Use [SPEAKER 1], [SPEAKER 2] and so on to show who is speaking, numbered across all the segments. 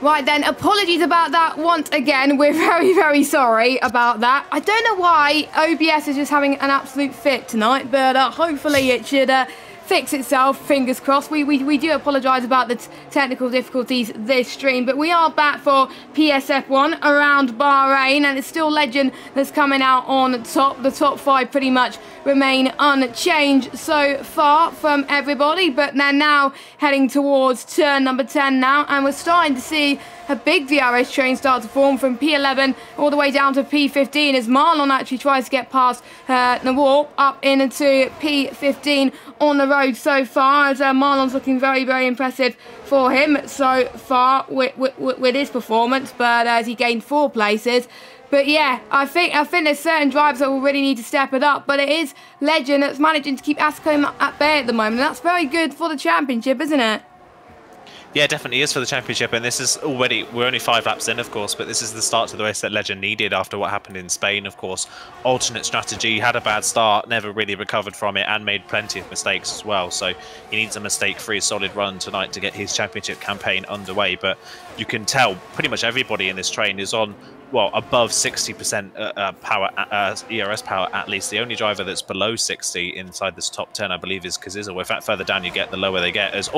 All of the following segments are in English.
[SPEAKER 1] Right then, apologies about that once again. We're very, very sorry about that. I don't know why OBS is just having an absolute fit tonight, but hopefully it should fix itself, fingers crossed. We do apologise about the technical difficulties this stream, but we are back for PSF1 around Bahrain, and it's still Legend that's coming out on top. The top 5 pretty much remain unchanged so far from everybody, but they're now heading towards turn number 10 now, and we're starting to see a big DRS train start to form from P11 all the way down to P15 as Marlon actually tries to get past the warp up into P15 on the road so far, as Marlon's looking very, very impressive for him so far with his performance, but as he gained 4 places. But yeah, I think there's certain drivers that will really need to step it up, but it is Legend that's managing to keep Ascom at bay at the moment, and that's very good for the championship, isn't it?
[SPEAKER 2] Yeah, it definitely is for the championship, and this is already, we're only 5 laps in, of course, but this is the start to the race that Legend needed after what happened in Spain, of course. Alternate strategy, had a bad start, never really recovered from it, and made plenty of mistakes as well. So he needs a mistake-free, solid run tonight to get his championship campaign underway. But you can tell pretty much everybody in this train is on, well, above 60% power, ERS power at least. The only driver that's below 60 inside this top 10, I believe, is Kaziza. In fact, further down you get, the lower they get. As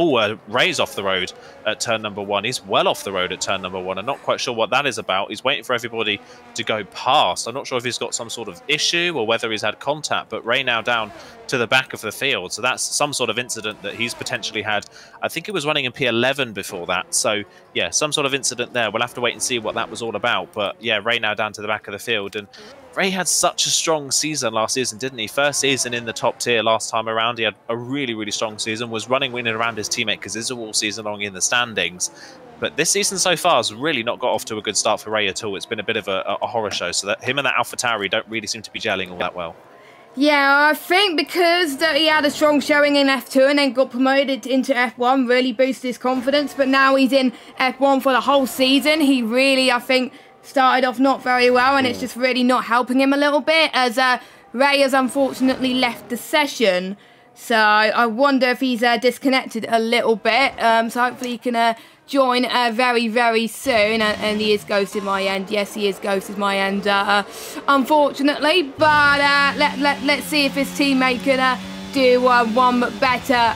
[SPEAKER 2] Ray's off the road at turn number 1. He's well off the road at turn number 1. I'm not quite sure what that is about. He's waiting for everybody to go past. I'm not sure if he's got some sort of issue or whether he's had contact, but Ray now down to the back of the field. So that's some sort of incident that he's potentially had. I think he was running in P11 before that. So yeah, some sort of incident there. We'll have to wait and see what that was all about. But yeah, Ray now down to the back of the field. And Ray had such a strong season last season, didn't he? First season in the top tier last time around. He had a really, really strong season, was running winning around his teammate Kaziza all season long in the standings. But this season so far has really not got off to a good start for Ray at all. It's been a bit of a horror show. So that him and that AlphaTauri don't really seem to be gelling all that well.
[SPEAKER 1] Yeah, I think because he had a strong showing in F2 and then got promoted into F1, really boosted his confidence. But now he's in F1 for the whole season. He really, I think, started off not very well, and it's just really not helping him a little bit, as Ray has unfortunately left the session. So I wonder if he's disconnected a little bit. So hopefully he can join very, very soon. And he is ghosted my end. Yes, he is ghosted my end, unfortunately. But let's see if his teammate can do one better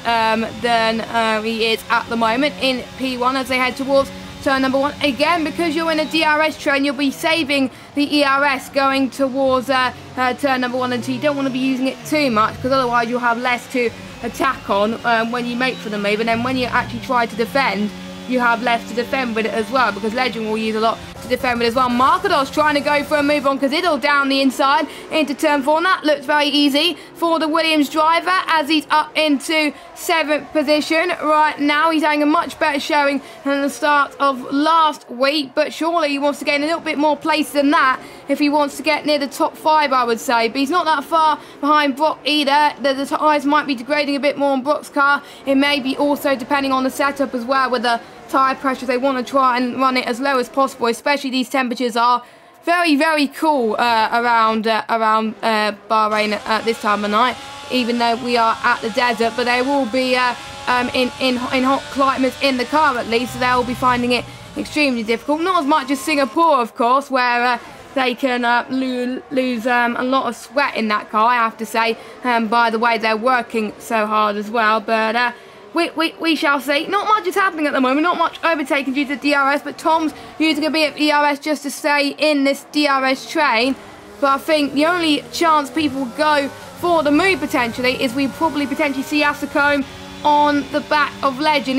[SPEAKER 1] than he is at the moment in P1 as they head towards turn number 1. Again, because you're in a DRS train, you'll be saving the ERS going towards turn number 1, and so you don't want to be using it too much, because otherwise you'll have less to attack on when you make for the move, and then when you actually try to defend, you have less to defend with it as well, because Legend will use a lot to defend with as well. Markados trying to go for a move on Kazidal down the inside into turn 4, and that looks very easy for the Williams driver as he's up into 7th position right now. He's having a much better showing than the start of last week, but surely he wants to gain a little bit more place than that if he wants to get near the top 5, I would say. But he's not that far behind Brock either. The tyres might be degrading a bit more on Brock's car. It may be also depending on the setup as well, with the tyre pressure. They want to try and run it as low as possible, especially these temperatures are very, very cool around Bahrain at this time of night, even though we are at the desert. But they will be in hot climates in the car at least, so they will be finding it extremely difficult. Not as much as Singapore, of course, where they can lose a lot of sweat in that car, I have to say. By the way, they're working so hard as well. But we shall see. Not much is happening at the moment, not much overtaking due to DRS, but Tom's using a bit of ERS just to stay in this DRS train. But I think the only chance people go for the move potentially is we probably potentially see Ascom on the back of Legend.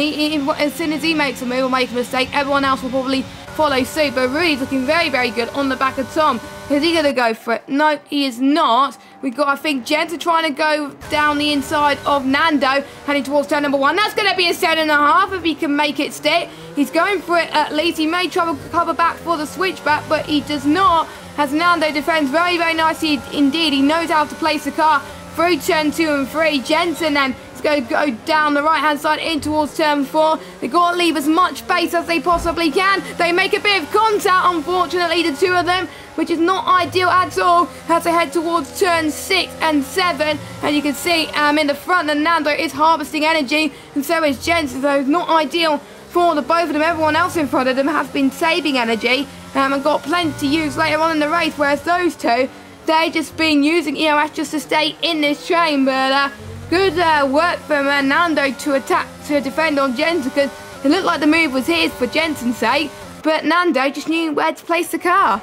[SPEAKER 1] As soon as he makes a move or makes a mistake, everyone else will probably follow suit. But Rudy's looking very, very good on the back of Tom. Is he going to go for it? No, he is not. We've got, I think, Jenta trying to go down the inside of Nando, heading towards turn number 1. That's going to be a 7.5 if he can make it stick. He's going for it at least. He may try to cover back for the switchback, but he does not, as Nando defends very, very nicely indeed. He knows how to place the car through turn 2 and 3. Jensen then is going to go down the right-hand side in towards turn 4. They've got to leave as much space as they possibly can. They make a bit of contact, unfortunately, the two of them, which is not ideal at all as they head towards turn 6 and 7. And you can see in the front that Nando is harvesting energy, and so is Jensen, so it's not ideal for the both of them. Everyone else in front of them has been saving energy and got plenty to use later on in the race, whereas those two, they've just been using EOS just to stay in this train. But good work from Nando to defend on Jensen, because it looked like the move was his for Jensen's sake, but Nando just knew where to place the car.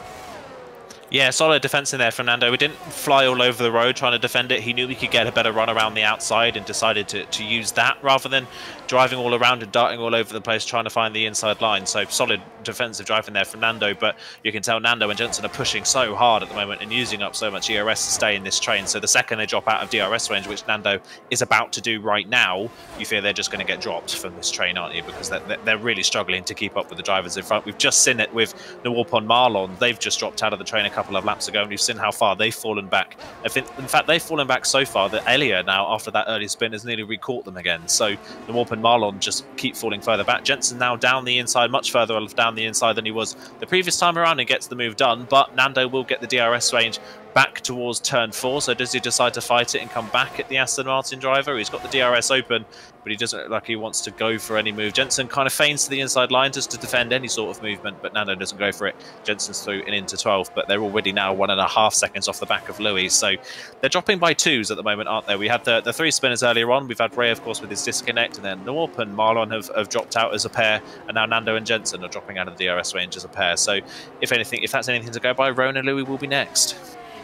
[SPEAKER 2] Yeah, solid defence in there from Nando. We didn't fly all over the road trying to defend it. He knew we could get a better run around the outside and decided to use that rather than driving all around and darting all over the place trying to find the inside line. So solid defensive driving there from Nando, but you can tell Nando and Jensen are pushing so hard at the moment and using up so much ERS to stay in this train. So the second they drop out of DRS range, which Nando is about to do right now, you fear they're just going to get dropped from this train, aren't you? Because they're really struggling to keep up with the drivers in front. We've just seen it with Nawarp Marlon. They've just dropped out of the train a couple of laps ago, and we've seen how far they've fallen back. In fact, they've fallen back so far that Elia now, after that early spin, has nearly recaught them again. So Nawarp and Marlon just keep falling further back. Jensen now down the inside, much further down the inside than he was the previous time around, and gets the move done. But Nando will get the DRS range back towards turn 4. So does he decide to fight it and come back at the Aston Martin driver? He's got the DRS open, but he doesn't look like he wants to go for any move. Jensen kind of feigns to the inside line just to defend any sort of movement, but Nando doesn't go for it. Jensen's through and into 12th, but they're already now 1.5 seconds off the back of Louis. So they're dropping by 2s at the moment, aren't they? We had the 3 spinners earlier on. We've had Ray, of course, with his disconnect, and then Norp and Marlon have dropped out as a pair, and now Nando and Jensen are dropping out of the DRS range as a pair. So if that's anything to go by, Rowan and Louis will be next.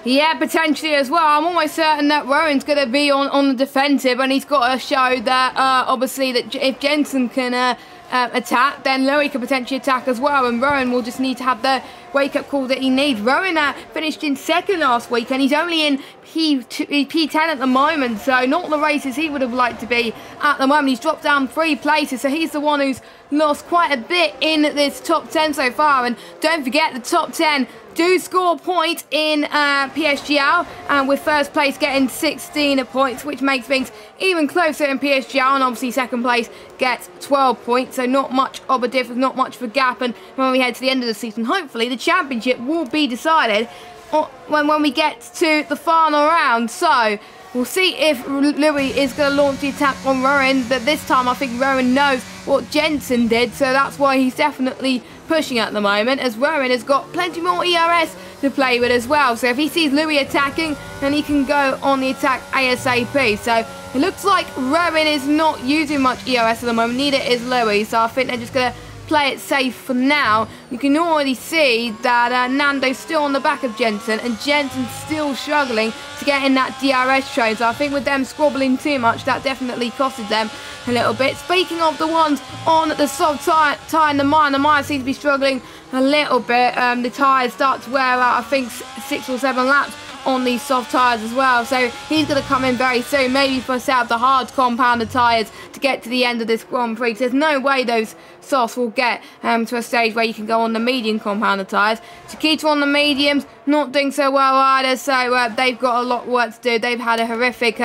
[SPEAKER 1] Yeah, potentially as well. I'm almost certain that Rowan's going to be on the defensive, and he's got to show that, obviously, that if Jensen can attack, then Louis can potentially attack as well, and Rowan will just need to have the wake-up call that he needs. Rowan finished in 2nd last week, and he's only in P10 at the moment, so not the races he would have liked to be at the moment. He's dropped down 3 places, so he's the one who's lost quite a bit in this top 10 so far. And don't forget, the top 10 do score a point in PSGL, and with first place getting 16 points, which makes things even closer in PSGL, and obviously second place gets 12 points, so not much of a difference, not much of a gap. And when we head to the end of the season, hopefully the championship will be decided when we get to the final round. So we'll see if Louis is going to launch the attack on Rowan, but this time I think Rowan knows what Jensen did, so that's why he's definitely pushing at the moment, as Rowan has got plenty more ERS to play with as well. So if he sees Louis attacking, then he can go on the attack ASAP. So it looks like Rowan is not using much ERS at the moment, neither is Louis, so I think they're just going to play it safe for now. You can already see that Nando's still on the back of Jensen, and Jensen's still struggling to get in that DRS train. So I think with them squabbling too much, that definitely costed them a little bit. Speaking of the ones on the soft tyre and the Mire seems to be struggling a little bit. The tyres start to wear out, I think 6 or 7 laps on these soft tyres as well, so he's going to come in very soon, maybe for set up the hard compounded tyres to get to the end of this Grand Prix. There's no way those softs will get to a stage where you can go on the medium compounded tyres. Chiquita on the mediums, not doing so well either, so they've got a lot of work to do. They've had a horrific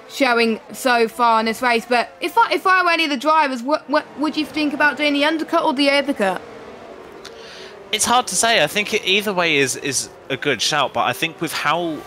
[SPEAKER 1] showing so far in this race, but if I were any of the drivers, what would you think about doing, the undercut or the overcut?
[SPEAKER 2] It's hard to say. I think either way is a good shout, but I think with how,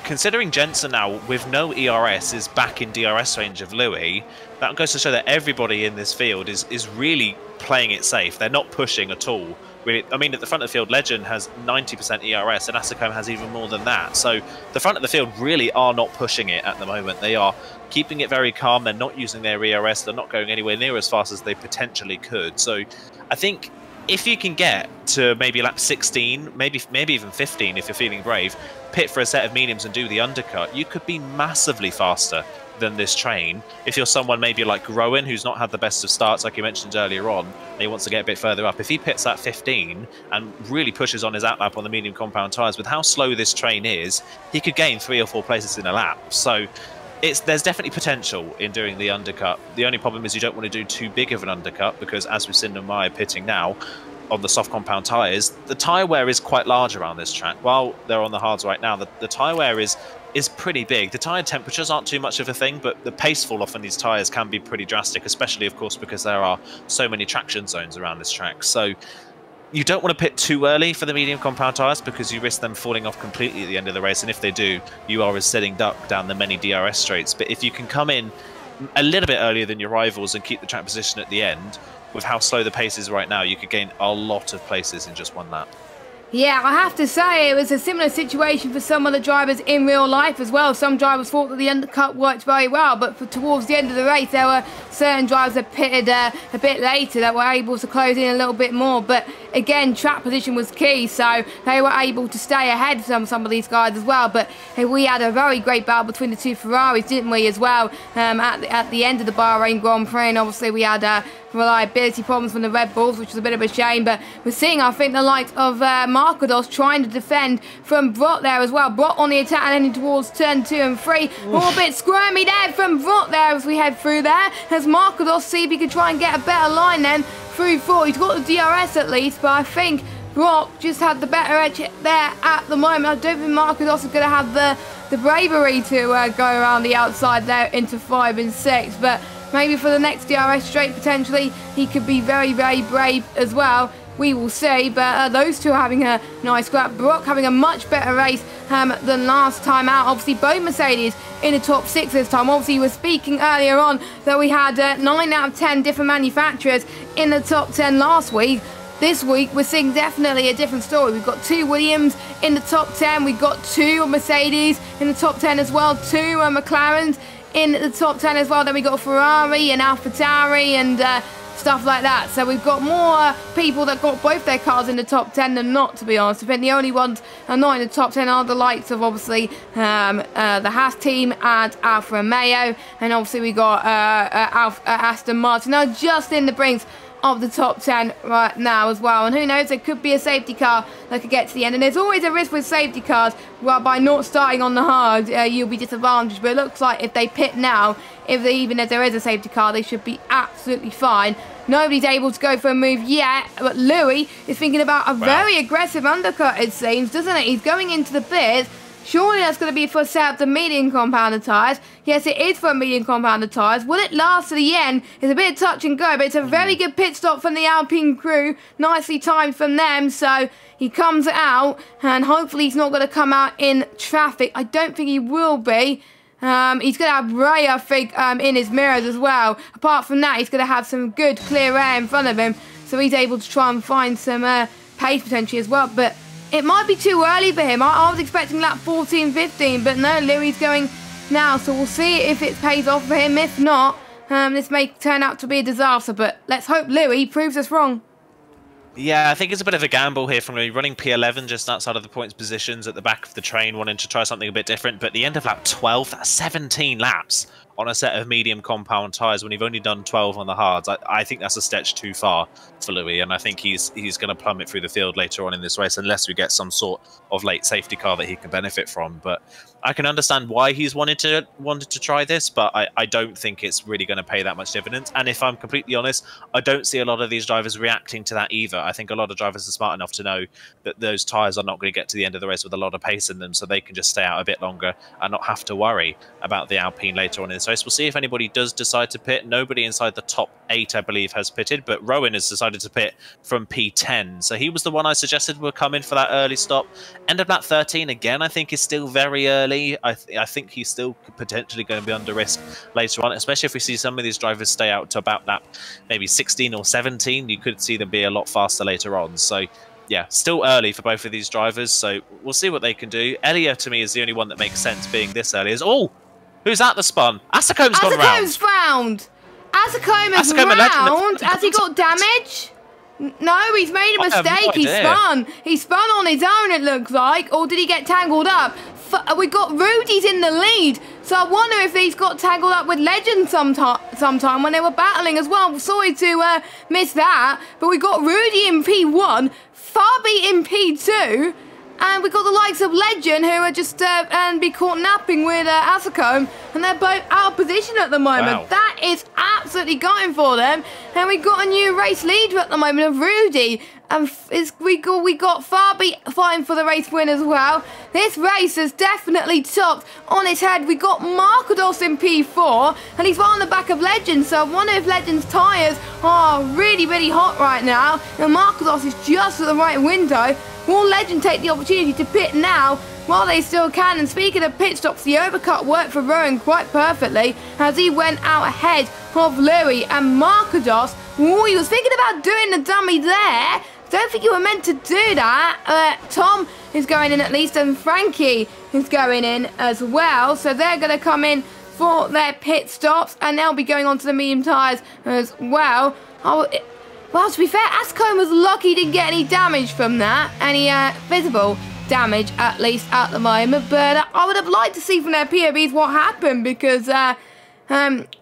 [SPEAKER 2] considering Jensen now with no ERS is back in DRS range of Louis, that goes to show that everybody in this field is really playing it safe. They're not pushing at all. Really, I mean, at the front of the field, Legend has 90% ERS, and Asacom has even more than that. So the front of the field really are not pushing it at the moment. They are keeping it very calm. They're not using their ERS. They're not going anywhere near as fast as they potentially could. So I think if you can get to maybe lap 16, maybe even 15 if you're feeling brave, pit for a set of mediums and do the undercut, you could be massively faster than this train. If you're someone maybe like Rowan, who's not had the best of starts like you mentioned earlier on, and he wants to get a bit further up, if he pits at 15 and really pushes on his outlap on the medium compound tyres, with how slow this train is, he could gain 3 or 4 places in a lap. So there's definitely potential in doing the undercut. The only problem is you don't want to do too big of an undercut, because as we've seen Maya pitting now on the soft compound tyres, the tyre wear is quite large around this track. While they're on the hards right now, the tyre wear is pretty big. The tyre temperatures aren't too much of a thing, but the pace fall off on these tyres can be pretty drastic, especially of course because there are so many traction zones around this track. So you don't want to pit too early for the medium compound tyres, because you risk them falling off completely at the end of the race, and if they do, you are a sitting duck down the many DRS straights. But if you can come in a little bit earlier than your rivals and keep the track position at the end, with how slow the pace is right now, you could gain a lot of places in just one lap.
[SPEAKER 1] Yeah, I have to say it was a similar situation for some of the drivers in real life as well. Some drivers thought that the undercut worked very well, but towards the end of the race, there were certain drivers that pitted a bit later that were able to close in a little bit more. But again, track position was key, so they were able to stay ahead from some of these guys as well. But we had a very great battle between the two Ferraris, didn't we, as well, at the end of the Bahrain Grand Prix. And obviously we had reliability problems from the Red Bulls, which was a bit of a shame. But we're seeing, I think, the likes of Markados trying to defend from Brott there as well. Brott on the attack and heading towards turn 2 and 3. All a bit squirmy there from Brott there as we head through there. As Markados see if he can try and get a better line then through 4. He's got the DRS at least, but I think Brock just had the better edge there at the moment. I don't think Markados is going to have the bravery to go around the outside there into 5 and 6. But maybe for the next DRS straight, potentially, he could be very, very brave as well. We will see, but those two are having a nice scrap. Brock having a much better race than last time out. Obviously, both Mercedes in the top 6 this time. Obviously, we were speaking earlier on that we had 9 out of 10 different manufacturers in the top 10 last week. This week, we're seeing definitely a different story. We've got 2 Williams in the top 10. We've got 2 Mercedes in the top 10 as well. 2 McLarens in the top 10 as well. Then we got Ferrari and AlphaTauri and stuff like that. So we've got more people that got both their cars in the top 10 than not, to be honest. I think the only ones are not in the top 10 are the likes of, obviously, the Haas team and Alfa Romeo. And obviously we got Aston Martin now just in the brink of the top 10 right now as well. And who knows, there could be a safety car that could get to the end. And there's always a risk with safety cars. Well, by not starting on the hard, you'll be disadvantaged. But it looks like if they pit now, even if there is a safety car, they should be absolutely fine. Nobody's able to go for a move yet, but Louis is thinking about a very aggressive undercut, it seems, doesn't it? He's going into the pits. Surely that's going to be for set up the medium compounder tyres. Yes, it is for medium compounder tyres. Will it last to the end? It's a bit of touch and go, but it's a very good pit stop from the Alpine crew. Nicely timed from them, so he comes out, and hopefully he's not going to come out in traffic. I don't think he will be. He's going to have Ray, I think, in his mirrors as well. Apart from that, he's going to have some good clear air in front of him, so he's able to try and find some pace potentially as well. But it might be too early for him. I was expecting lap 14, 15, but no, Louis going now. So we'll see if it pays off for him. If not, this may turn out to be a disaster, but let's hope Louis proves us wrong.
[SPEAKER 2] Yeah, I think it's a bit of a gamble here from running P11 just outside of the points positions at the back of the train, wanting to try something a bit different. But the end of lap 12, that's 17 laps on a set of medium compound tyres when you've only done 12 on the hards. I think that's a stretch too far for Louis, and I think he's going to plummet through the field later on in this race unless we get some sort of late safety car that he can benefit from. But I can understand why he's wanted to try this, but I don't think it's really going to pay that much dividends. And if I'm completely honest, I don't see a lot of these drivers reacting to that either. I think a lot of drivers are smart enough to know that those tyres are not going to get to the end of the race with a lot of pace in them, so they can just stay out a bit longer and not have to worry about the Alpine later on in this race. We'll see if anybody does decide to pit. Nobody inside the top 8, I believe, has pitted, but Rowan has decided to pit from P10. So he was the one I suggested would come in for that early stop. End of lap 13, again, I think is still very early. I think he's still potentially going to be under risk later on, especially if we see some of these drivers stay out to about lap maybe 16 or 17. You could see them be a lot faster later on. So yeah, still early for both of these drivers, so we'll see what they can do. Elia, to me, is the only one that makes sense being this early. Oh, who's at the spun? Asacombe's gone round.
[SPEAKER 1] Asacombe is round. Has he got damage? No, he's made a mistake. He spun on his own, it looks like. Or did he get tangled up? We got Rudy's in the lead. So I wonder if he's got tangled up with Legend sometime when they were battling as well. Sorry to miss that. But we got Rudy in P1, Fabi in P2. And we've got the likes of Legend, who are just and be caught napping with Asacombe, and they're both out of position at the moment. Wow. That is absolutely going for them. And we've got a new race leader at the moment of Rudy. And we got Fabi fighting for the race win as well. This race has definitely topped on its head. We got Markados in P4, and he's right on the back of Legend. So I wonder if Legend's tyres are really, really hot right now. And Markados is just at the right window. Will Legend take the opportunity to pit now while they still can? And speaking of pit stops, the overcut worked for Rowan quite perfectly as he went out ahead of Louis and Markados. Oh, he was thinking about doing the dummy there. Don't think you were meant to do that. Tom is going in at least, and Frankie is going in as well. So they're going to come in for their pit stops, and they'll be going on to the medium tyres as well. Well, to be fair, Ascombe was lucky he didn't get any damage from that, any visible damage at least at the moment. But I would have liked to see from their POVs what happened, because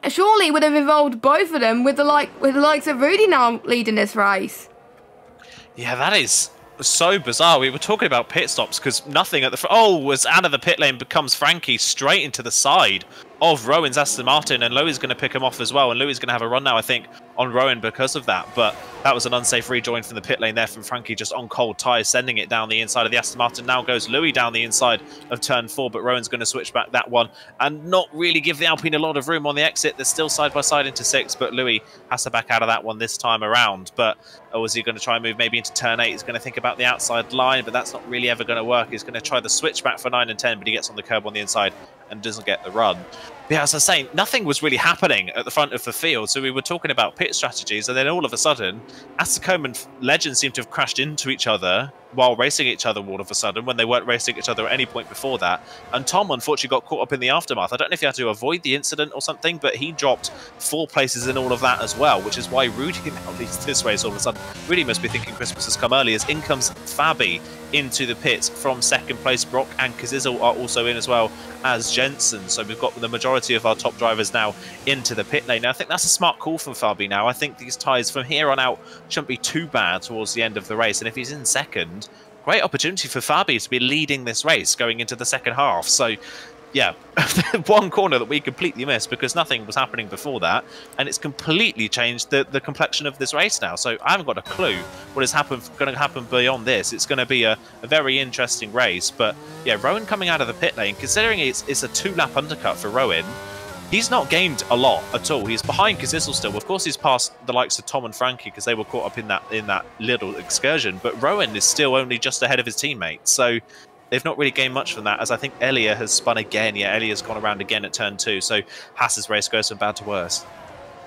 [SPEAKER 1] surely it would have involved both of them, with the likes of Rudy now leading this race.
[SPEAKER 2] Yeah, that is so bizarre. We were talking about pit stops because nothing at the front. Oh, as out of the pit lane becomes Frankie straight into the side of Rowan's Aston Martin, and Louis is going to pick him off as well, and Louis is going to have a run now, I think, on Rowan because of that. But that was an unsafe rejoin from the pit lane there from Frankie, just on cold tyres, sending it down the inside of the Aston Martin. Now goes Louis down the inside of turn 4, but Rowan's going to switch back that one and not really give the Alpine a lot of room on the exit. They're still side by side into 6, but Louis has to back out of that one this time around. But is he going to try and move maybe into turn 8? He's going to think about the outside line, but that's not really ever going to work. He's going to try the switch back for 9 and 10, but he gets on the curb on the inside and doesn't get the run. But yeah, as I was saying, nothing was really happening at the front of the field. So we were talking about pit strategies, and then all of a sudden, Ascombe and Legend seem to have crashed into each other while racing each other all of a sudden, when they weren't racing each other at any point before that. And Tom, unfortunately, got caught up in the aftermath. I don't know if he had to avoid the incident or something, but he dropped 4 places in all of that as well, which is why Rudy now leads this race all of a sudden. Rudy must be thinking Christmas has come early, as in comes Fabi into the pits from 2nd place. Brock and Kazizel are also in, as well as Jensen. So we've got the majority of our top drivers now into the pit lane. Now, I think that's a smart call from Fabi now. I think these tyres from here on out shouldn't be too bad towards the end of the race. And if he's in 2nd, great opportunity for Fabi to be leading this race going into the second half. So, yeah, one corner that we completely missed because nothing was happening before that, and it's completely changed the complexion of this race now. So I haven't got a clue what is going to happen beyond this. It's going to be a very interesting race. But yeah, Rowan coming out of the pit lane, considering it's a 2-lap undercut for Rowan, he's not gained a lot at all. He's behind Kazizel still. Of course, he's passed the likes of Tom and Frankie because they were caught up in that little excursion. But Rowan is still only just ahead of his teammates. So they've not really gained much from that, as I think Elia has spun again. Yeah, Elia's gone around again at turn 2. So Haas's race goes from bad to worse.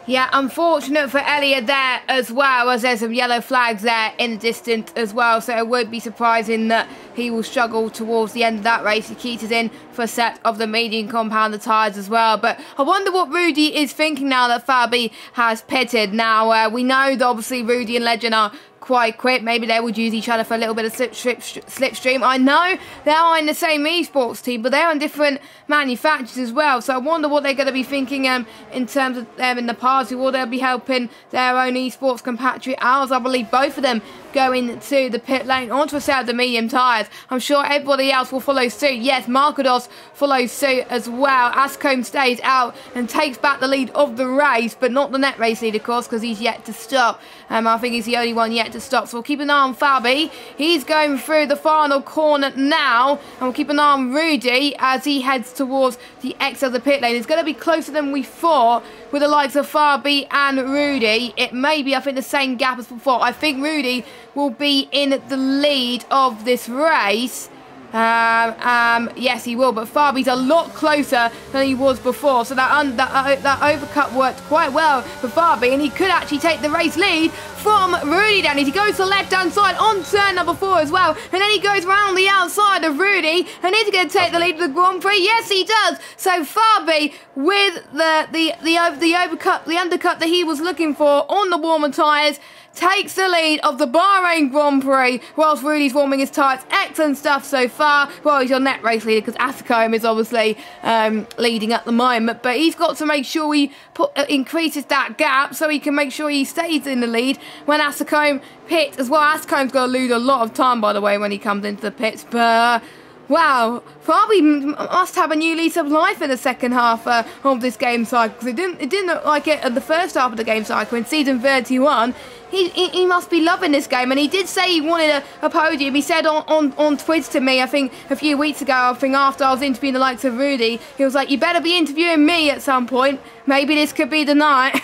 [SPEAKER 1] Yeah, unfortunate for Elliot there as well, as there's some yellow flags there in the distance as well. So it won't be surprising that he will struggle towards the end of that race. Nikita's in for a set of the medium compounder tyres as well. But I wonder what Rudy is thinking now that Fabi has pitted. Now, we know that obviously Rudy and Legend are quite quick. Maybe they would use each other for a little bit of slipstream. I know they are in the same esports team, but they're on different manufacturers as well. So I wonder what they're going to be thinking in terms of them in the past. Will they be helping their own esports compatriot ours? I believe both of them going to the pit lane onto a set of the medium tyres. I'm sure everybody else will follow suit. Yes, Markados follows suit as well. Ascombe stays out and takes back the lead of the race, but not the net race lead, of course, because he's yet to stop. I think he's the only one yet to stop. So we'll keep an eye on Fabi. He's going through the final corner now, and we'll keep an eye on Rudy as he heads towards the exit of the pit lane. It's going to be closer than we thought with the likes of Fabi and Rudy. It may be, I think, the same gap as before. I think Rudy will be in the lead of this race. Yes, he will, but Fabi's a lot closer than he was before, so that overcut worked quite well for Fabi, and he could actually take the race lead from Rudy down. He goes to the left-hand side on turn number 4 as well, and then he goes round the outside of Rudy, and he's going to take the lead of the Grand Prix. Yes, he does. So Fabi, with the undercut that he was looking for on the warmer tyres, takes the lead of the Bahrain Grand Prix whilst Rudy's warming his tyres. Excellent stuff so far. Well, he's your net race leader because Ascombe is obviously leading at the moment, but he's got to make sure he increases that gap so he can make sure he stays in the lead when Ascombe pits as well. Ascombe's got to lose a lot of time, by the way, when he comes into the pits, but wow, Fabi must have a new lease of life in the second half of this game cycle, because it didn't look like it at the first half of the game cycle in season 31. He must be loving this game, and he did say he wanted a podium. He said on Twitter to me, I think a few weeks ago, I think after I was interviewing the likes of Rudy, he was like, you better be interviewing me at some point. Maybe this could be the night.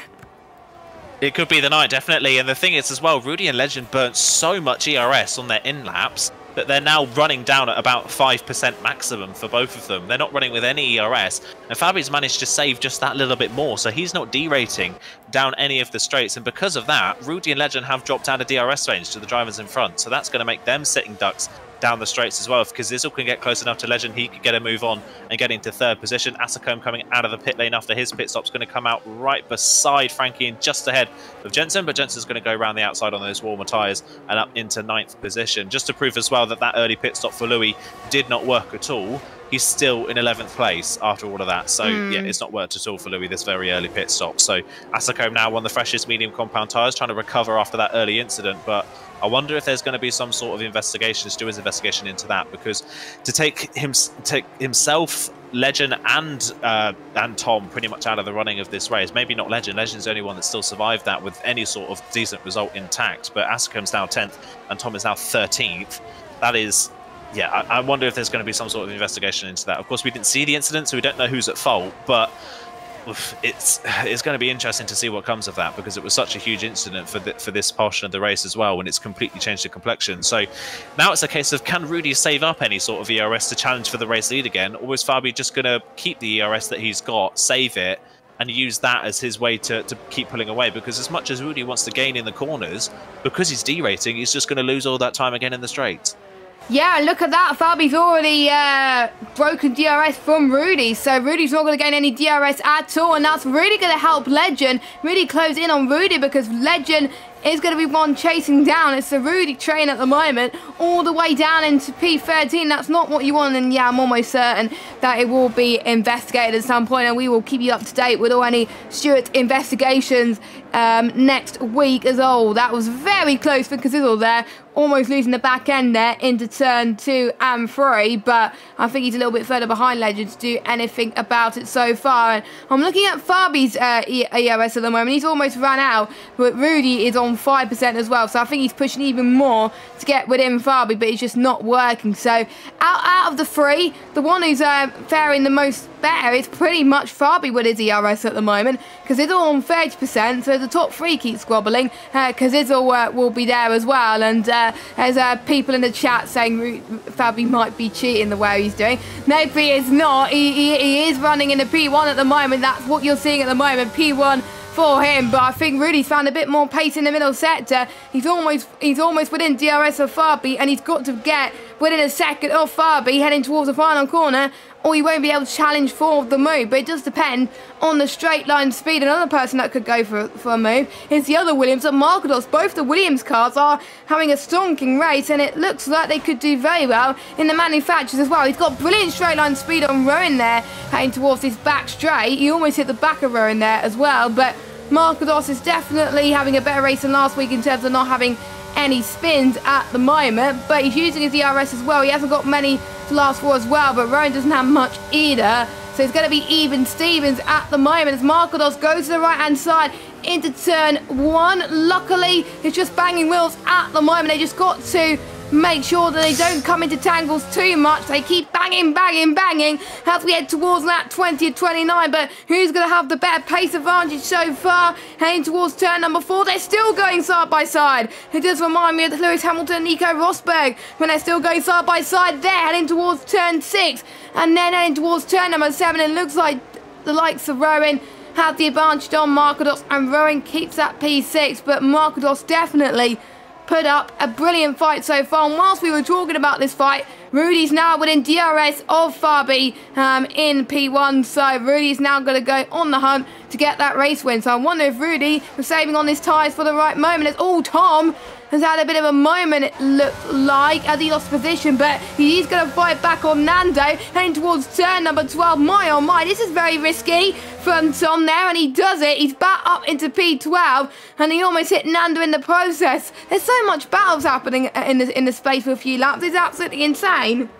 [SPEAKER 2] It could be the night, definitely. And the thing is as well, Rudy and Legend burnt so much ERS on their in-laps that they're now running down at about 5% maximum for both of them. They're not running with any ERS, and Fabi's managed to save just that little bit more, so he's not derating down any of the straights, and because of that, Rudy and Legend have dropped out of DRS range to the drivers in front, so that's going to make them sitting ducks down the straights as well. If Kazizl can get close enough to Legend, he could get a move on and get into third position. Asacombe coming out of the pit lane after his pit stop's going to come out right beside Frankie and just ahead of Jensen, but Jensen's going to go around the outside on those warmer tyres and up into 9th position. Just to prove as well that that early pit stop for Louis did not work at all, he's still in 11th place after all of that. So, yeah, it's not worked at all for Louis, this very early pit stop. So, Asacombe now on the freshest medium compound tyres, trying to recover after that early incident. But I wonder if there's going to be some sort of investigation, Stewart's investigation into that, because to take himself, Legend, and Tom pretty much out of the running of this race, maybe not Legend. Legend's the only one that still survived that with any sort of decent result intact. But Asacombe's now 10th and Tom is now 13th. That is... yeah, I wonder if there's going to be some sort of investigation into that. Of course, we didn't see the incident, so we don't know who's at fault, but it's going to be interesting to see what comes of that, because it was such a huge incident for this portion of the race as well, when it's completely changed the complexion. So now it's a case of, can Rudy save up any sort of ERS to challenge for the race lead again, or is Fabi just going to keep the ERS that he's got, save it, and use that as his way to keep pulling away? Because as much as Rudy wants to gain in the corners, because he's derating, he's just going to lose all that time again in the straights.
[SPEAKER 1] Yeah, look at that. Fabi's already broken DRS from Rudy, so Rudy's not going to gain any DRS at all, and that's really going to help Legend really close in on Rudy, because Legend is going to be one chasing down. It's the Rudy train at the moment, all the way down into P13. That's not what you want, and yeah, I'm almost certain that it will be investigated at some point, and we will keep you up to date with all any Stewart investigations next week as well. That was very close for Kazizl there, almost losing the back end there into turn 2 and 3, but I think he's a little bit further behind Legend to do anything about it so far. And I'm looking at Fabi's ERS at the moment. He's almost run out, but Rudy is on 5% as well, so I think he's pushing even more to get within Fabi, but it's just not working. So out of the three, the one who's faring the most better is pretty much Fabi with his ERS at the moment, because it's all on 30%, so the top three keep squabbling, because Izzo will be there as well. And there's people in the chat saying Fabi might be cheating the way he's doing. No, he is not. He is running in the P1 at the moment. That's what you're seeing at the moment, P1 for him. But I think Rudy's found a bit more pace in the middle sector. He's almost within DRS of Fabi, and he's got to get within a second of Fabi heading towards the final corner, or he won't be able to challenge for the move. But it does depend on the straight line speed. Another person that could go for a move is the other Williams and Markados. Both the Williams cars are having a stonking race, and it looks like they could do very well in the manufacturers as well. He's got brilliant straight line speed on Rowan there, heading towards this back straight. He almost hit the back of Rowan there as well, but Markados is definitely having a better race than last week in terms of not having any spins at the moment, but he's using his ERS as well. He hasn't got many to last for as well, but Rowan doesn't have much either, so it's going to be even Stevens at the moment as Markados goes to the right hand side into turn 1. Luckily, it's just banging wheels at the moment. They just got to make sure that they don't come into tangles too much. They keep banging as we head towards that 20 to 29, but who's going to have the better pace advantage so far? Heading towards turn number 4, they're still going side by side. It does remind me of Lewis Hamilton and Nico Rosberg when they're still going side by side there, heading towards turn 6, and then heading towards turn number 7. It looks like the likes of Rowan have the advantage on Markados, and Rowan keeps that P6, but Markados definitely put up a brilliant fight so far. And whilst we were talking about this fight, Rudy's now within DRS of Fabi in P1, so Rudy's now going to go on the hunt to get that race win. So I wonder if Rudy was saving on his tyres for the right moment. It's all Tom has had a bit of a moment, it looked like, as he lost position, but he's going to fight back on Nando, heading towards turn number 12. My oh my, this is very risky from Tom there, and he does it. He's back up into P12, and he almost hit Nando in the process. There's so much battles happening in the space for a few laps. It's absolutely insane.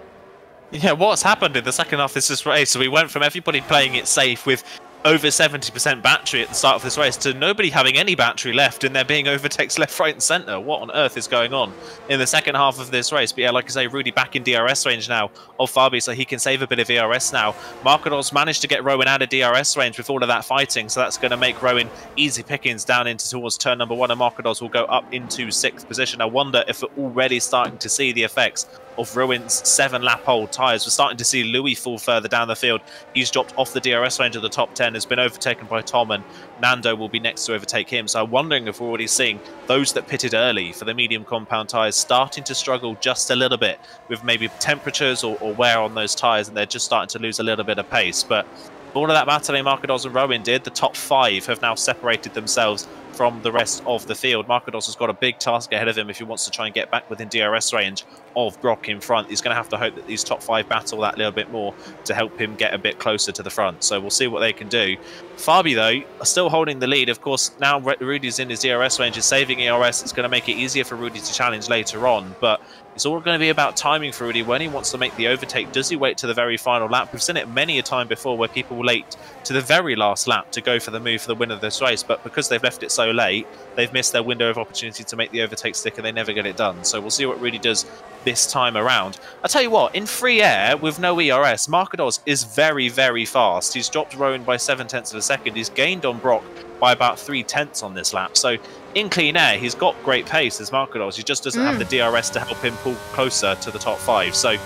[SPEAKER 2] Yeah, what's happened in the second half of this race? So we went from everybody playing it safe with over 70% battery at the start of this race to nobody having any battery left, and there being overtakes left, right and centre. What on earth is going on in the second half of this race? But yeah, like I say, Rudy back in DRS range now of Fabi, so he can save a bit of ERS now. Markados managed to get Rowan out of DRS range with all of that fighting, so that's going to make Rowan easy pickings down into towards turn number 1, and Markados will go up into 6th position. I wonder if we're already starting to see the effects of Ruin's 7-lap-old tyres. We're starting to see Louis fall further down the field. He's dropped off the DRS range of the top 10, has been overtaken by Tom, and Nando will be next to overtake him. So I'm wondering if we're already seeing those that pitted early for the medium compound tyres starting to struggle just a little bit with maybe temperatures or wear on those tyres, and they're just starting to lose a little bit of pace. But all of that battle Marcados and Rowan did, the top 5 have now separated themselves from the rest of the field. Marcados has got a big task ahead of him if he wants to try and get back within DRS range of Brock in front. He's going to have to hope that these top 5 battle that little bit more to help him get a bit closer to the front. So we'll see what they can do. Fabi, though, are still holding the lead. Of course, now Rudy's in his DRS range, is saving ERS. It's going to make it easier for Rudy to challenge later on. But it's all going to be about timing for Rudy. When he wants to make the overtake, does he wait to the very final lap? We've seen it many a time before where people wait to the very last lap to go for the move for the win of this race. But because they've left it so late, they've missed their window of opportunity to make the overtake stick, and they never get it done. So we'll see what Rudy does this time around. I'll tell you what, in free air with no ERS, Marcados is very, very fast. He's dropped Rowan by 0.7 of a second. He's gained on Brock by about 0.3 on this lap. So in clean air, he's got great pace as Marcados. He just doesn't have the DRS to help him pull closer to the top 5. So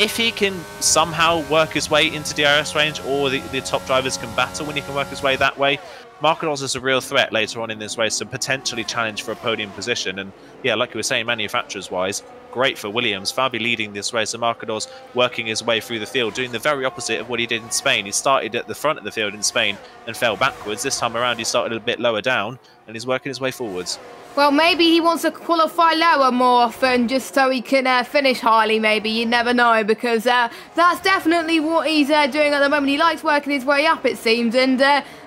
[SPEAKER 2] if he can somehow work his way into DRS range, or the top drivers can battle when he can work his way that way, Marcados is a real threat later on in this race to potentially challenge for a podium position. And yeah, like you were saying, manufacturers-wise, great for Williams. Fabi leading this race, and Marcados working his way through the field, doing the very opposite of what he did in Spain. He started at the front of the field in Spain and fell backwards. This time around, he started a bit lower down, and he's working his way forwards.
[SPEAKER 1] Well, maybe he wants to qualify lower more often just so he can finish highly, maybe. You never know, because that's definitely what he's doing at the moment. He likes working his way up, it seems, and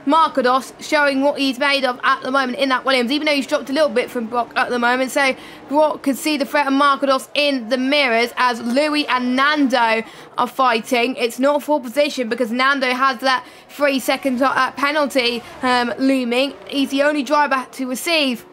[SPEAKER 1] Marcados showing what he's made of at the moment in that Williams, even though he's dropped a little bit from Brock at the moment. So Brock can see the threat of Marcados in the mirrors as Louis and Nando are fighting. It's not full position because Nando has that 3-second penalty looming. He's the only driver to receive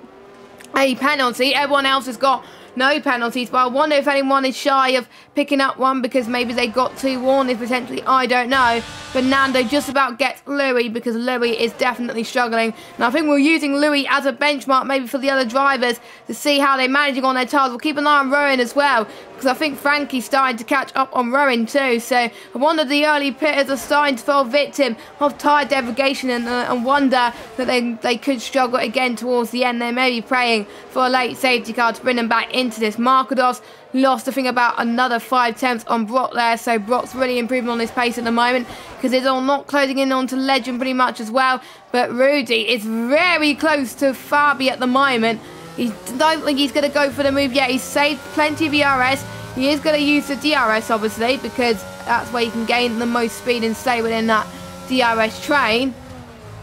[SPEAKER 1] a penalty. Everyone else has got no penalties, but I wonder if anyone is shy of picking up one because maybe they got too worn, if potentially, I don't know. But Nando just about gets Louis because Louis is definitely struggling. And I think we're using Louis as a benchmark maybe for the other drivers to see how they're managing on their tyres. We'll keep an eye on Rowan as well, because I think Frankie's starting to catch up on Rowan too. So I wonder the early pitters are starting to fall victim of tyre degradation and wonder that they could struggle again towards the end. They may be praying for a late safety car to bring them back into this. Marcados lost, I think, about another 5 tenths on Brock there. So Brock's really improving on his pace at the moment because it's all not closing in onto Legend pretty much as well. But Rudy is very close to Fabi at the moment. I don't think he's going to go for the move yet. He's saved plenty of ERS. He is going to use the DRS, obviously, because that's where you can gain the most speed and stay within that DRS train.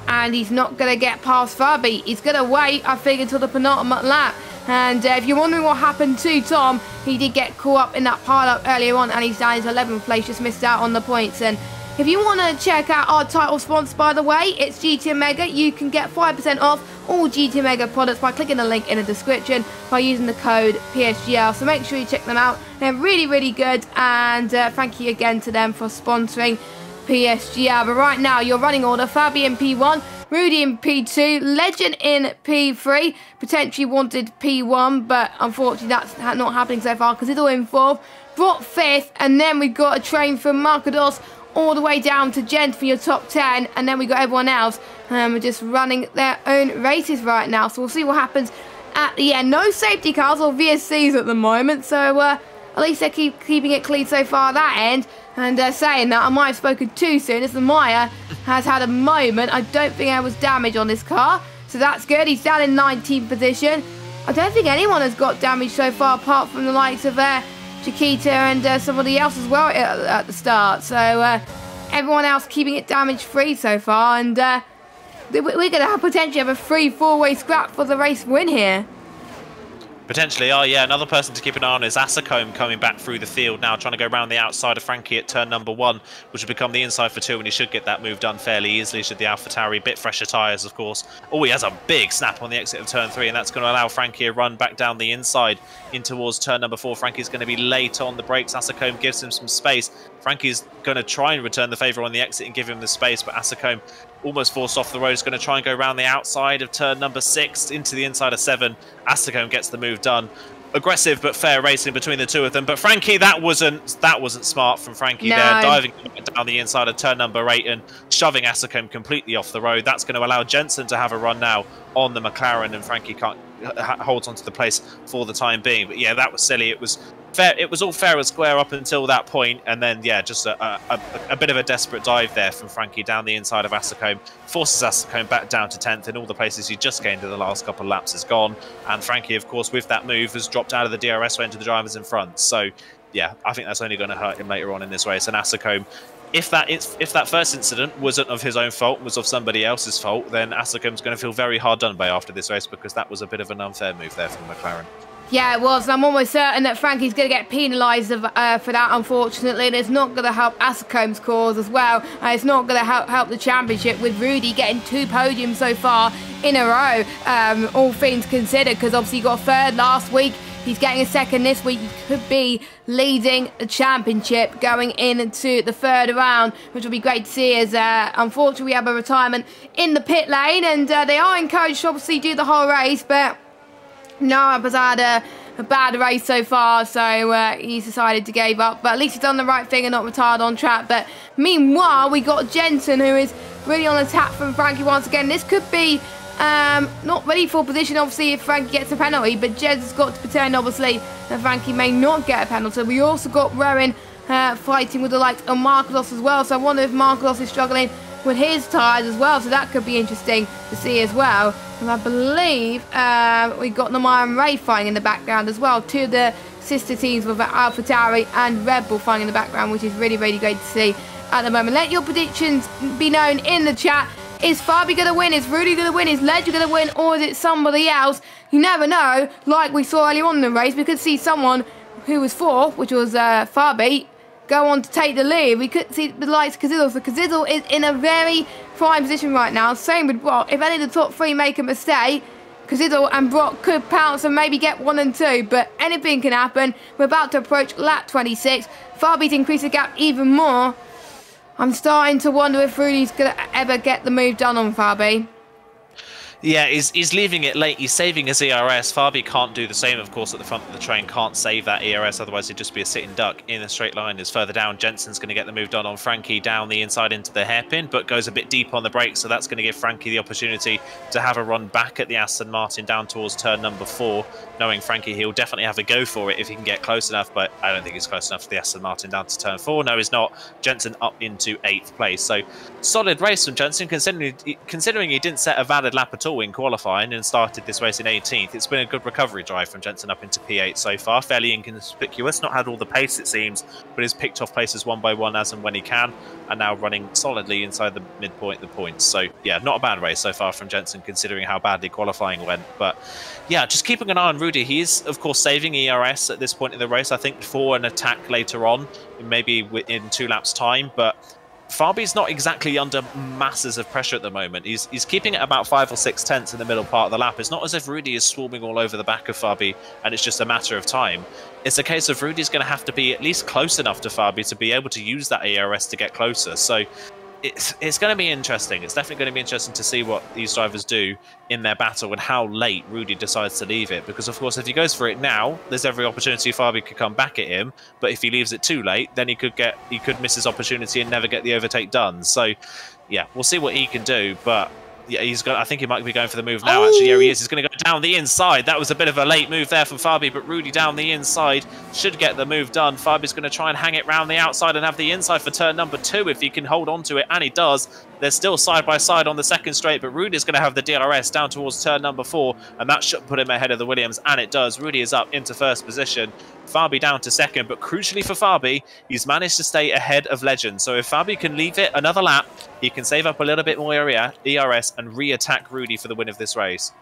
[SPEAKER 1] And he's not going to get past Fabi. He's going to wait, I think, until the penultimate lap. And if you're wondering what happened to Tom, he did get caught up in that pile-up earlier on, and he's down his 11th place, just missed out on the points. And if you want to check out our title sponsor, by the way, it's GT Mega. You can get 5% off all GT Mega products by clicking the link in the description by using the code PSGL. So make sure you check them out. They're really, really good. And thank you again to them for sponsoring PSGL. But right now, your running order: Fabi in P1, Rudy in P2, Legend in P3, potentially wanted P1, but unfortunately that's not happening so far because it's all in 4th. Brock 5th, and then we've got a train from Marcados all the way down to Gent for your top 10, and then we got everyone else just running their own races right now. So we'll see what happens at the end. No safety cars or VSCs at the moment, so at least they're keeping it clean so far at that end. And saying that, I might have spoken too soon, as the Maya has had a moment. I don't think there was damage on this car, so that's good. He's down in 19th position. I don't think anyone has got damage so far, apart from the likes of Chiquita and somebody else as well at the start. So everyone else keeping it damage-free so far, and we're going to potentially have a 3-4-way scrap for the race win here.
[SPEAKER 2] Potentially, oh yeah, another person to keep an eye on is Asacombe coming back through the field now, trying to go around the outside of Frankie at turn number 1, which will become the inside for 2, and he should get that move done fairly easily, should the AlphaTauri. Bit fresher tyres, of course. Oh, he has a big snap on the exit of turn 3, and that's going to allow Frankie a run back down the inside in towards turn number 4. Frankie's going to be late on the brakes. Asacombe gives him some space. Frankie's going to try and return the favour on the exit and give him the space, but Asacombe, almost forced off the road, is going to try and go around the outside of turn number 6 into the inside of 7. Asacombe gets the move done. aggressive but fair racing between the two of them. But Frankie, that wasn't smart from Frankie
[SPEAKER 1] No.
[SPEAKER 2] there, diving down the inside of turn number 8 and shoving Facecam completely off the road. That's going to allow Jensen to have a run now on the McLaren, and Frankie can't holds onto the place for the time being. But yeah, that was silly. It was fair. It was all fair and square up until that point, and then yeah, just a bit of a desperate dive there from Frankie down the inside of Facecam, forces Facecam back down to 10th, and all the places he just gained in the last couple of laps is gone. And Frankie, of course, with that move, has dropped out of the DRS way into the drivers in front. So yeah, I think that's only going to hurt him later on in this race. And Facecam, if that first incident wasn't of his own fault, was of somebody else's fault, then Facecam's going to feel very hard done by after this race, because that was a bit of an unfair move there from McLaren.
[SPEAKER 1] Yeah, it was. I'm almost certain that Frankie's going to get penalised for that, unfortunately, and it's not going to help Facecam's cause as well. It's not going to help the championship, with Rudy getting 2 podiums so far in a row, all things considered, because obviously he got 3rd last week. He's getting a 2nd this week. He could be leading the championship going into the 3rd round, which will be great to see, as unfortunately we have a retirement in the pit lane, and they are encouraged to obviously do the whole race, but Noah has had a bad race so far, so he's decided to give up. But at least he's done the right thing and not retired on track. But meanwhile, we got Jensen, who is really on attack from Frankie once again. This could be not ready for position, obviously, if Frankie gets a penalty, but Jensen's got to pretend, obviously, that Frankie may not get a penalty. We also got Rowan fighting with the likes of Marcos as well, so I wonder if Marcos is struggling with his tyres as well, so that could be interesting to see as well. And I believe we got Namai and Ray fighting in the background as well, 2 of the sister teams with AlphaTauri and Red Bull fighting in the background, which is really, really great to see at the moment. Let your predictions be known in the chat. Is Fabi going to win? Is Rudy going to win? Is Ledger going to win? Or is it somebody else? You never know. Like we saw earlier on in the race, we could see someone who was 4th, which was Fabi, go on to take the lead. We could see the likes of Cazidle. So Cazidle is in a very prime position right now. Same with Brock. If any of the top 3 make a mistake, Cazidle and Brock could pounce and maybe get 1 and 2. But anything can happen. We're about to approach lap 26. Fabi's increased the gap even more. I'm starting to wonder if Rudy's going to ever get the move done on Fabi.
[SPEAKER 2] Yeah, he's leaving it late. He's saving his ERS. Fabi can't do the same, of course, at the front of the train. Can't save that ERS, otherwise it'd just be a sitting duck in a straight line. As further down, Jensen's going to get the move done on Frankie down the inside into the hairpin, but goes a bit deep on the brakes, so that's going to give Frankie the opportunity to have a run back at the Aston Martin down towards turn number 4. Knowing Frankie, he'll definitely have a go for it if he can get close enough, but I don't think he's close enough to the Aston Martin down to turn 4. No, he's not. Jensen up into 8th place. So solid race from Jensen, considering he didn't set a valid lap at all in qualifying and started this race in 18th. It's been a good recovery drive from Jensen up into P8 so far. Fairly inconspicuous, not had all the pace it seems, but has picked off places one by one as and when he can, and now running solidly inside the midpoint, the points. So yeah, not a bad race so far from Jensen, considering how badly qualifying went. But yeah, just keeping an eye on Rudy. He is, of course, saving ERS at this point in the race, I think, for an attack later on, maybe in 2 laps' time, but Fabi's not exactly under masses of pressure at the moment. He's keeping it about 5 or 6 tenths in the middle part of the lap. It's not as if Rudy is swarming all over the back of Fabi and it's just a matter of time. It's a case of Rudy's going to have to be at least close enough to Fabi to be able to use that ERS to get closer. So it's going to be interesting. It's definitely going to be interesting to see what these drivers do in their battle and how late Rudy decides to leave it. Because, of course, if he goes for it now, there's every opportunity Fabi could come back at him. But if he leaves it too late, then he could miss his opportunity and never get the overtake done. So, yeah, we'll see what he can do. But yeah, I think he might be going for the move now, actually. Yeah, he is. He's going to go down the inside. That was a bit of a late move there from Fabi, but Rudy down the inside should get the move done. Fabi's going to try and hang it round the outside and have the inside for turn number 2 if he can hold on to it, and he does. They're still side by side on the second straight, but Rudy's going to have the DRS down towards turn number 4, and that should put him ahead of the Williams, and it does. Rudy is up into 1st position. Fabi down to 2nd, but crucially for Fabi, he's managed to stay ahead of Legend. So if Fabi can leave it another lap, he can save up a little bit more ERS and re-attack Rudy for the win of this race.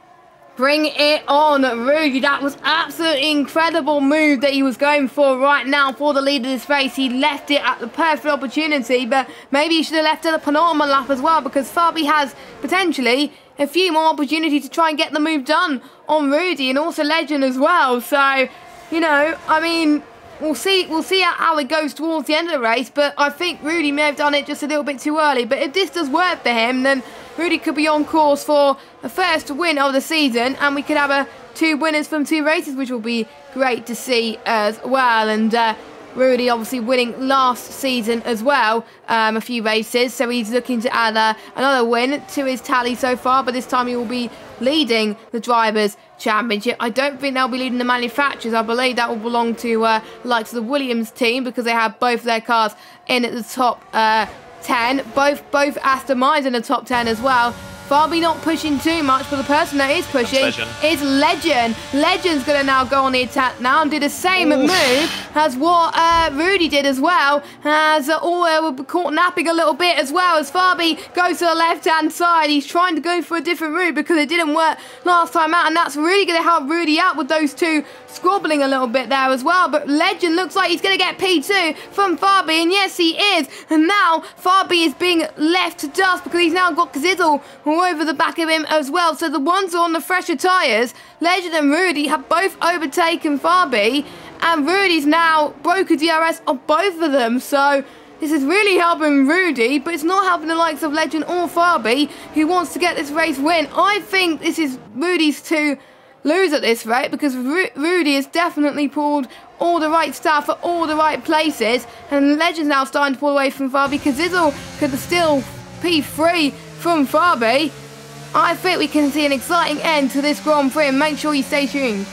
[SPEAKER 1] Bring it on, Rudy. That was absolutely incredible move that he was going for right now for the lead of this race. He left it at the perfect opportunity, but maybe he should have left it at the penultimate lap as well, because Fabi has potentially a few more opportunities to try and get the move done on Rudy, and also Legend as well. So, you know, I mean, we'll see how it goes towards the end of the race, but I think Rudy may have done it just a little bit too early. But if this does work for him, then Rudy could be on course for the first win of the season, and we could have 2 winners from 2 races, which will be great to see as well. And Rudy obviously winning last season as well, a few races, so he's looking to add another win to his tally so far, but this time he will be leading the Drivers' Championship. I don't think they'll be leading the manufacturers. I believe that will belong to the likes of the Williams team, because they have both their cars in at the top 10, both Aston Martins in the top 10 as well. Fabi not pushing too much, but the person that is pushing is Legend. Legend's going to now go on the attack now and do the same move as what Rudy did as well. As all were caught napping a little bit as well, as Fabi goes to the left-hand side. He's trying to go for a different route because it didn't work last time out, and that's really going to help Rudy out with those two squabbling a little bit there as well. But Legend looks like he's going to get P2 from Fabi, and yes, he is. And now Fabi is being left to dust because he's now got Zizzle all over the back of him as well. So the ones on the fresher tyres, Legend and Rudy, have both overtaken Fabi, and Rudy's now broke a DRS on both of them. So this is really helping Rudy, but it's not helping the likes of Legend or Fabi, who wants to get this race win. I think this is Rudy's to lose at this rate, because Rudy has definitely pulled all the right stuff at all the right places, and Legend's now starting to pull away from Fabi, because Zizzle could still P3 from Fabi. I think we can see an exciting end to this Grand Prix, and make sure you stay tuned.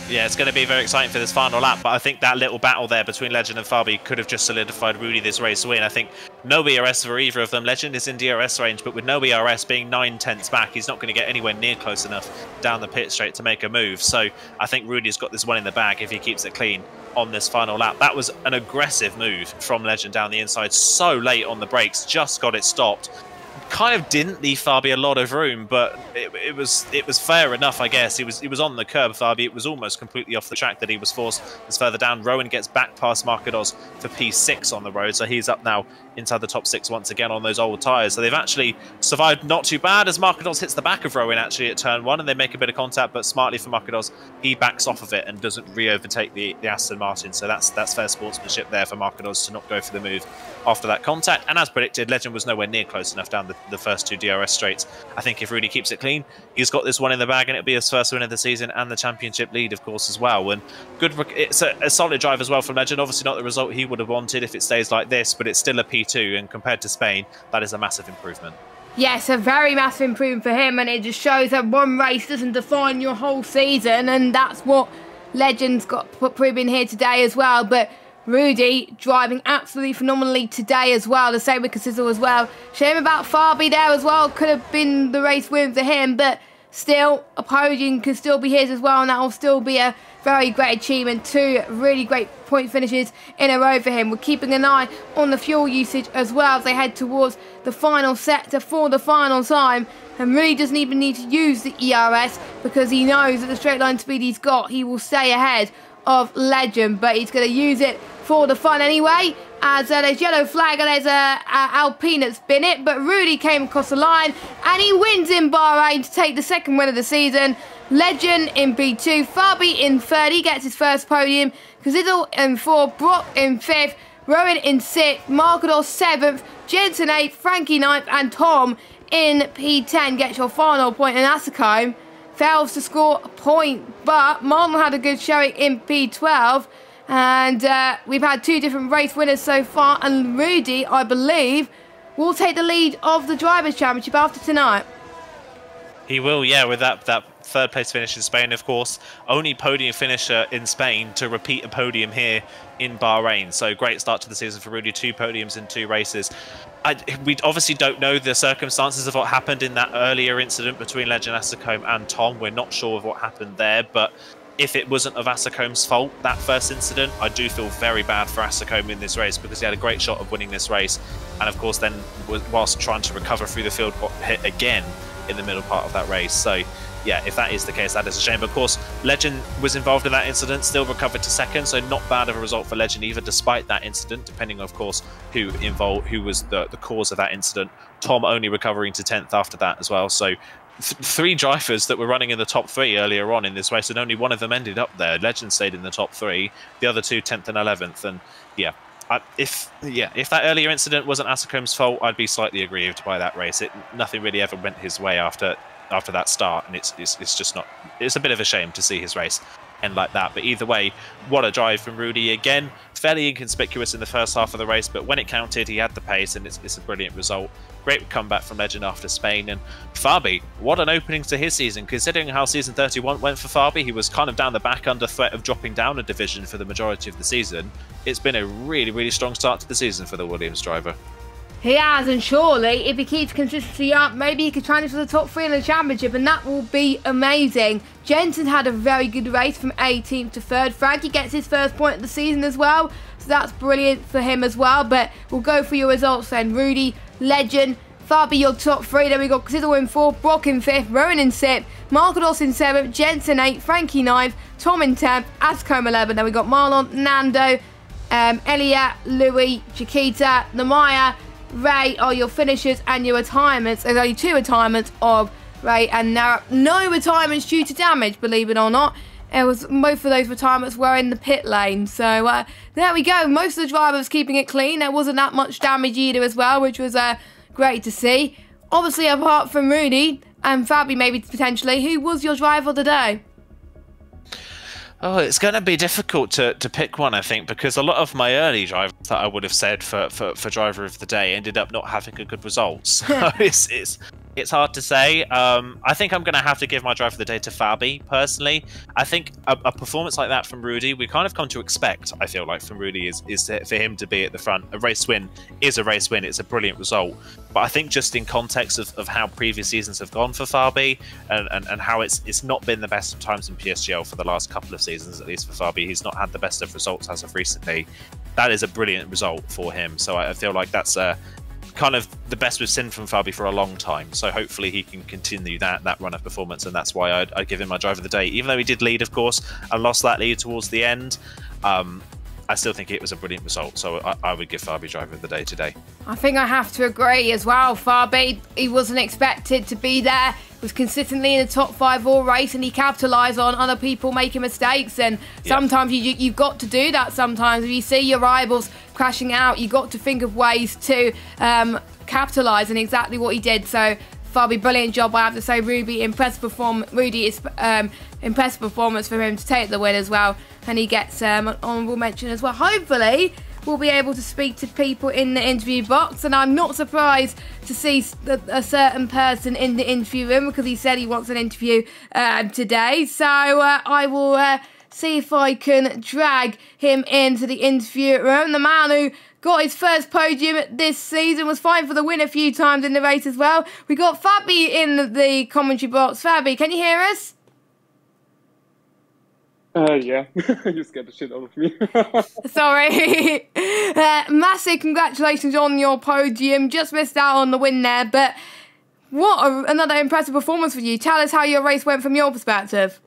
[SPEAKER 2] Yeah, it's going to be very exciting for this final lap, but I think that little battle there between Legend and Fabi could have just solidified Rudy this race win. I think no ERS for either of them. Legend is in DRS range, but with no ERS being 9/10 back, he's not going to get anywhere near close enough down the pit straight to make a move. So I think Rudy's got this one in the bag if he keeps it clean on this final lap. That was an aggressive move from Legend down the inside, so late on the brakes, just got it stopped. Kind of didn't leave Fabi a lot of room, but it was fair enough, I guess. He was on the curb, Fabi. It was almost completely off the track that he was forced. As further down, Rowan gets back past Marcados for P6 on the road, so he's up now inside the top 6 once again on those old tyres. So they've actually survived not too bad, as Marcados hits the back of Rowan actually at turn 1, and they make a bit of contact, but smartly for Marcados, he backs off of it and doesn't re-overtake the Aston Martin. So that's fair sportsmanship there for Marcados to not go for the move after that contact. And as predicted, Legend was nowhere near close enough down the first 2 DRS straights. I think if Rudy keeps it clean, he's got this one in the bag, and it'll be his first win of the season and the championship lead, of course, as well. And it's a solid drive as well from Legend. Obviously not the result he would have wanted if it stays like this, but it's still a P2, and compared to Spain, that is a massive improvement.
[SPEAKER 1] Yes, a very massive improvement for him, and it just shows that one race doesn't define your whole season, and that's what Legend's got proving here today as well. But Rudy driving absolutely phenomenally today as well. The same with Sizzle as well. Shame about Fabi there as well. Could have been the race win for him, but still, a podium could still be his as well, and that will still be a very great achievement. 2 really great point finishes in a row for him. We're keeping an eye on the fuel usage as well as they head towards the final sector for the final time. And really doesn't even need to use the ERS, because he knows that the straight line speed he's got, he will stay ahead of Legend, but he's going to use it for the fun anyway, as there's yellow flag and there's Alpine that's been it, but Rudy came across the line and he wins in Bahrain to take the second win of the season. Legend in P2, Fabi in 3rd, he gets his first podium, Kazidal in 4th, Brock in 5th, Rowan in 6th, Marcados 7th, Jensen 8th, Frankie 9th, and Tom in P10 gets your final point, and Asacombe fails to score a point, but Marlon had a good showing in P12, and we've had 2 different race winners so far, and Rudy, I believe, will take the lead of the Drivers' Championship after tonight.
[SPEAKER 2] He will, yeah, with that 3rd place finish in Spain, of course. Only podium finisher in Spain to repeat a podium here in Bahrain. So great start to the season for Rudy. 2 podiums in 2 races. We obviously don't know the circumstances of what happened in that earlier incident between Legend Asacombe and Tom. We're not sure of what happened there, but if it wasn't of Asacombe's fault, that first incident, I do feel very bad for Asacombe in this race, because he had a great shot of winning this race. And of course then, whilst trying to recover through the field, got hit again in the middle part of that race. So yeah, if that is the case, that is a shame. But of course, Legend was involved in that incident, still recovered to 2nd, so not bad of a result for Legend either, despite that incident, depending, of course, who was the cause of that incident. Tom only recovering to 10th after that as well. So 3 drivers that were running in the top 3 earlier on in this race, and only one of them ended up there. Legend stayed in the top 3, the other 2 10th and 11th, and yeah. If that earlier incident wasn't Asacombe's fault, I'd be slightly aggrieved by that race. Nothing really ever went his way after that start, and it's just not. It's a bit of a shame to see his race end like that. But either way, what a drive from Rudy. Again, fairly inconspicuous in the first half of the race, but when it counted, he had the pace, and it's a brilliant result. Great comeback from Legend after Spain. And Fabi, what an opening to his season, considering how season 31 went for Fabi. He was kind of down the back, under threat of dropping down a division for the majority of the season. It's been a really, really strong start to the season for the Williams driver.
[SPEAKER 1] He has, and surely, if he keeps consistency up, maybe he could challenge for the top 3 in the championship, and that will be amazing. Jensen had a very good race from 18th to 3rd. Frankie gets his first point of the season as well, so that's brilliant for him as well. But we'll go through your results then. Rudy, Legend, Fabi, your top 3. Then we got Consider in 4th, Brock in 5th, Rowan in 6th, Marcados in 7th, Jensen 8th, Frankie 9th, Tom in 10th, Ascom 11th. Then we got Marlon, Nando, Elia, Louis, Chiquita, Namaya, Ray are your finishers, and your retirements. There's only 2 retirements of Ray and Nara. No retirements due to damage, believe it or not. Both of those retirements were in the pit lane. So there we go. Most of the drivers keeping it clean. There wasn't that much damage either as well, which was great to see. Obviously, apart from Rudy and Fabi, maybe potentially, who was your driver of the day?
[SPEAKER 2] Oh, it's going to be difficult to pick one, I think, because a lot of my early drivers that I would have said for driver of the day ended up not having a good result. So it's hard to say. I think I'm going to have to give my driver of the day to Fabi, personally. I think a performance like that from Rudy, we kind of come to expect, I feel like, from Rudy is for him to be at the front. A race win is a race win. It's a brilliant result. But I think just in context of how previous seasons have gone for Fabi and how it's not been the best of times in PSGL for the last couple of seasons, at least for Fabi. He's not had the best of results as of recently. That is a brilliant result for him. So I feel like that's kind of the best we've seen from Fabi for a long time. So hopefully he can continue that run of performance, and that's why I'd give him my driver of the day. Even though he did lead, of course, and lost that lead towards the end, I still think it was a brilliant result. So I would give Fabi driver of the day today. I
[SPEAKER 1] think I have to agree as well. Fabi, he wasn't expected to be there. Was consistently in the top 5 all race, and he capitalised on other people making mistakes. And sometimes you've got to do that. Sometimes if you see your rivals crashing out, you've got to think of ways to capitalise, and exactly what he did. So Fabi, brilliant job. I have to say, Rudy, impressive performance for him to take the win as well, and he gets an honourable mention as well. Hopefully we'll be able to speak to people in the interview box, and I'm not surprised to see a certain person in the interview room, because he said he wants an interview today. So I will see if I can drag him into the interview room. The man who got his first podium this season, was fighting for the win a few times in the race as well. We got Fabi in the commentary box. Fabi, can you hear us?
[SPEAKER 3] Yeah, you scared the shit out of me.
[SPEAKER 1] Sorry. Massive congratulations on your podium. Just missed out on the win there, but another impressive performance for you. Tell us how your race went from your perspective.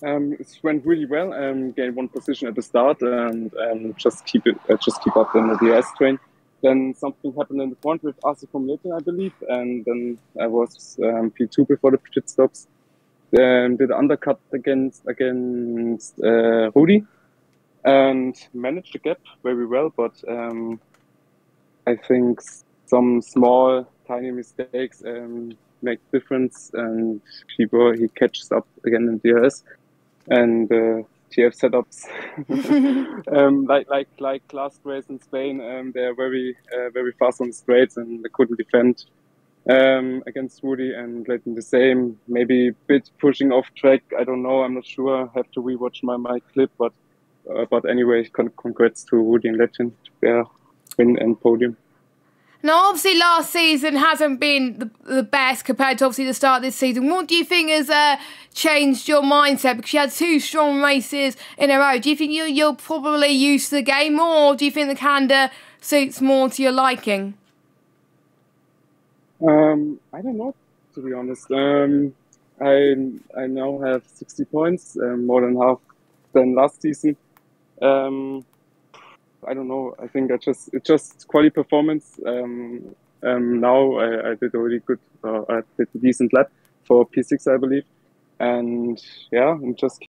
[SPEAKER 3] It went really well. Gained 1 position at the start, and just keep up in the S train. Then something happened in the front with Arce from Milton, I believe, and then I was P2 before the pit stops. Did an undercut against Rudy and managed the gap very well, but I think some small tiny mistakes make difference, and he catches up again in DRS and TF setups like last race in Spain. They're very fast on the straights, and they couldn't defend against Rudy, and Leighton the same, maybe a bit pushing off track. I don't know, I'm not sure. I have to rewatch my clip, but anyway, congrats to Rudy and Leighton to their win and podium.
[SPEAKER 1] Now, obviously, last season hasn't been the best compared to obviously the start of this season. What do you think has changed your mindset? Because you had 2 strong races in a row. Do you think you're probably used to the game more, or do you think the calendar suits more to your liking?
[SPEAKER 3] I don't know, to be honest. I now have 60 points, more than half than last season. I don't know. I think it's just quality performance. Now I did a really good, I did a decent lap for P6, I believe, and yeah, I'm just